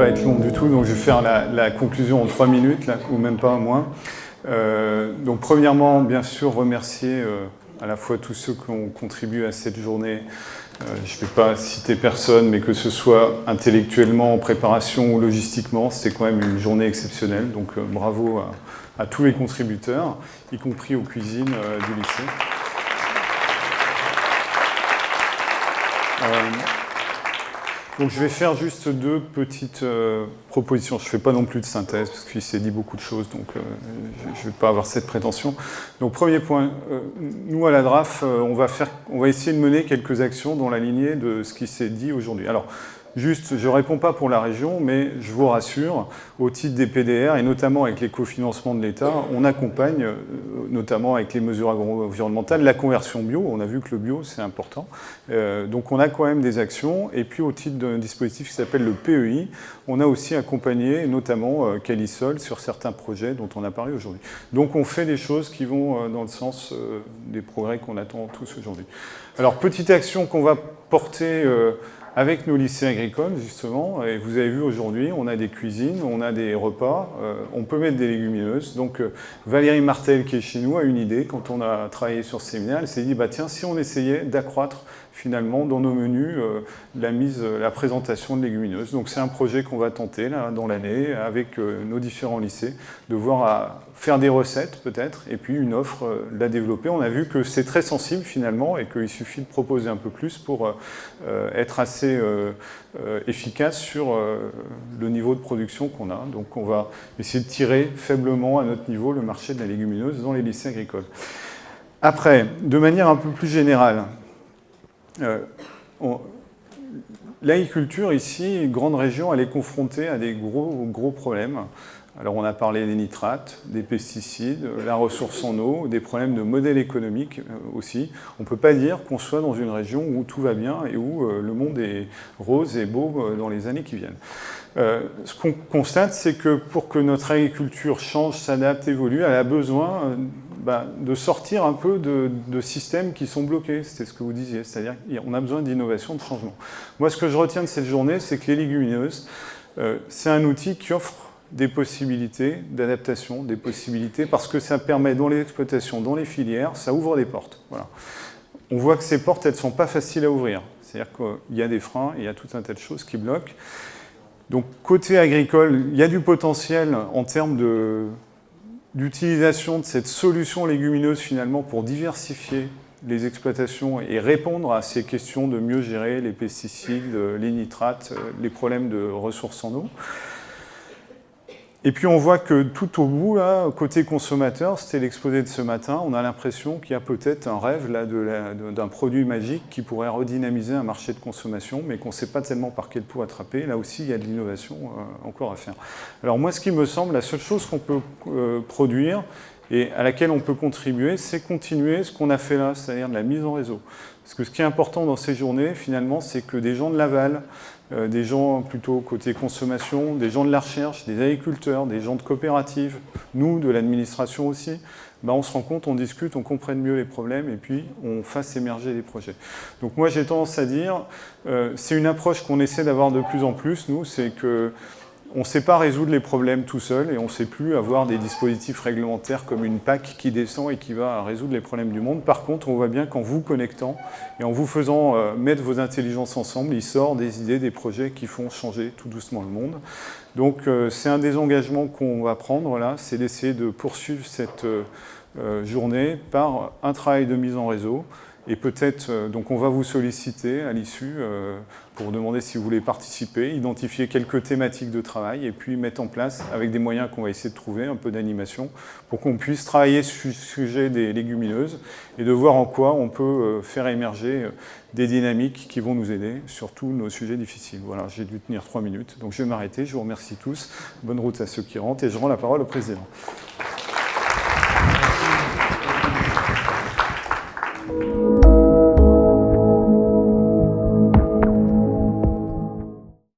pas être long du tout, donc je vais faire la conclusion en 3 minutes, là, ou même pas moins. Donc premièrement, bien sûr, remercier à la fois tous ceux qui ont contribué à cette journée. Je ne vais pas citer personne, mais que ce soit intellectuellement, en préparation ou logistiquement, c'était quand même une journée exceptionnelle. Donc bravo à tous les contributeurs, y compris aux cuisines du lycée. Donc je vais faire juste 2 petites propositions. Je ne fais pas non plus de synthèse, parce qu'il s'est dit beaucoup de choses, donc je ne vais pas avoir cette prétention. Donc premier point, nous à la DRAF, on va essayer de mener quelques actions dans la lignée de ce qui s'est dit aujourd'hui. Alors, juste, je ne réponds pas pour la région, mais je vous rassure, au titre des PDR, et notamment avec les cofinancements de l'État, on accompagne, notamment avec les mesures agro-environnementales, la conversion bio. On a vu que le bio, c'est important. Donc on a quand même des actions. Et puis au titre d'un dispositif qui s'appelle le PEI, on a aussi accompagné, notamment Calisol, sur certains projets dont on a parlé aujourd'hui. Donc on fait des choses qui vont dans le sens des progrès qu'on attend tous aujourd'hui. Alors, petite action qu'on va porter avec nos lycées agricoles, justement, et vous avez vu aujourd'hui, on a des cuisines, on a des repas, on peut mettre des légumineuses. Donc Valérie Martel, qui est chez nous, a une idée, quand on a travaillé sur ce séminaire, elle s'est dit, bah, tiens, si on essayait d'accroître finalement dans nos menus la présentation de légumineuses. Donc c'est un projet qu'on va tenter là, dans l'année avec nos différents lycées, de voir à faire des recettes peut-être, et puis une offre, la développer. On a vu que c'est très sensible finalement, et qu'il suffit de proposer un peu plus pour être assez efficace sur le niveau de production qu'on a. Donc on va essayer de tirer faiblement à notre niveau le marché de la légumineuse dans les lycées agricoles. Après, de manière un peu plus générale, l'agriculture ici, grande région, elle est confrontée à des gros problèmes. Alors on a parlé des nitrates, des pesticides, la ressource en eau, des problèmes de modèle économique aussi. On ne peut pas dire qu'on soit dans une région où tout va bien et où le monde est rose et beau dans les années qui viennent. Ce qu'on constate, c'est que pour que notre agriculture change, s'adapte, évolue, elle a besoin de sortir un peu de systèmes qui sont bloqués. C'était ce que vous disiez, c'est-à-dire qu'on a besoin d'innovation, de changement. Moi, ce que je retiens de cette journée, c'est que les légumineuses, c'est un outil qui offre des possibilités d'adaptation, des possibilités, parce que ça permet dans les exploitations, dans les filières, ça ouvre des portes. Voilà. On voit que ces portes, elles ne sont pas faciles à ouvrir. C'est-à-dire qu'il y a des freins, il y a tout un tas de choses qui bloquent. Donc, côté agricole, il y a du potentiel en termes d'utilisation de cette solution légumineuse, finalement, pour diversifier les exploitations et répondre à ces questions de mieux gérer les pesticides, les nitrates, les problèmes de ressources en eau. Et puis on voit que tout au bout, là, côté consommateur, c'était l'exposé de ce matin, on a l'impression qu'il y a peut-être un rêve là, d'un produit magique qui pourrait redynamiser un marché de consommation, mais qu'on ne sait pas tellement par quel pot attraper. Là aussi, il y a de l'innovation encore à faire. Alors moi, ce qui me semble, la seule chose qu'on peut produire et à laquelle on peut contribuer, c'est continuer ce qu'on a fait là, c'est-à-dire de la mise en réseau. Parce que ce qui est important dans ces journées, finalement, c'est que des gens de l'aval, des gens plutôt côté consommation, des gens de la recherche, des agriculteurs, des gens de coopératives, nous, de l'administration aussi, on se rend compte, on discute, on comprenne mieux les problèmes et puis on fasse émerger des projets. Donc moi, j'ai tendance à dire, c'est une approche qu'on essaie d'avoir de plus en plus, nous, c'est que on ne sait pas résoudre les problèmes tout seul et on ne sait plus avoir des dispositifs réglementaires comme une PAC qui descend et qui va résoudre les problèmes du monde. Par contre, on voit bien qu'en vous connectant et en vous faisant mettre vos intelligences ensemble, il sort des idées, des projets qui font changer tout doucement le monde. Donc c'est un des engagements qu'on va prendre là, c'est d'essayer de poursuivre cette journée par un travail de mise en réseau. Et peut-être, donc on va vous solliciter à l'issue pour demander si vous voulez participer, identifier quelques thématiques de travail et puis mettre en place, avec des moyens qu'on va essayer de trouver, un peu d'animation, pour qu'on puisse travailler sur le sujet des légumineuses et de voir en quoi on peut faire émerger des dynamiques qui vont nous aider sur tous nos sujets difficiles. Voilà, j'ai dû tenir 3 minutes, donc je vais m'arrêter. Je vous remercie tous. Bonne route à ceux qui rentrent et je rends la parole au président.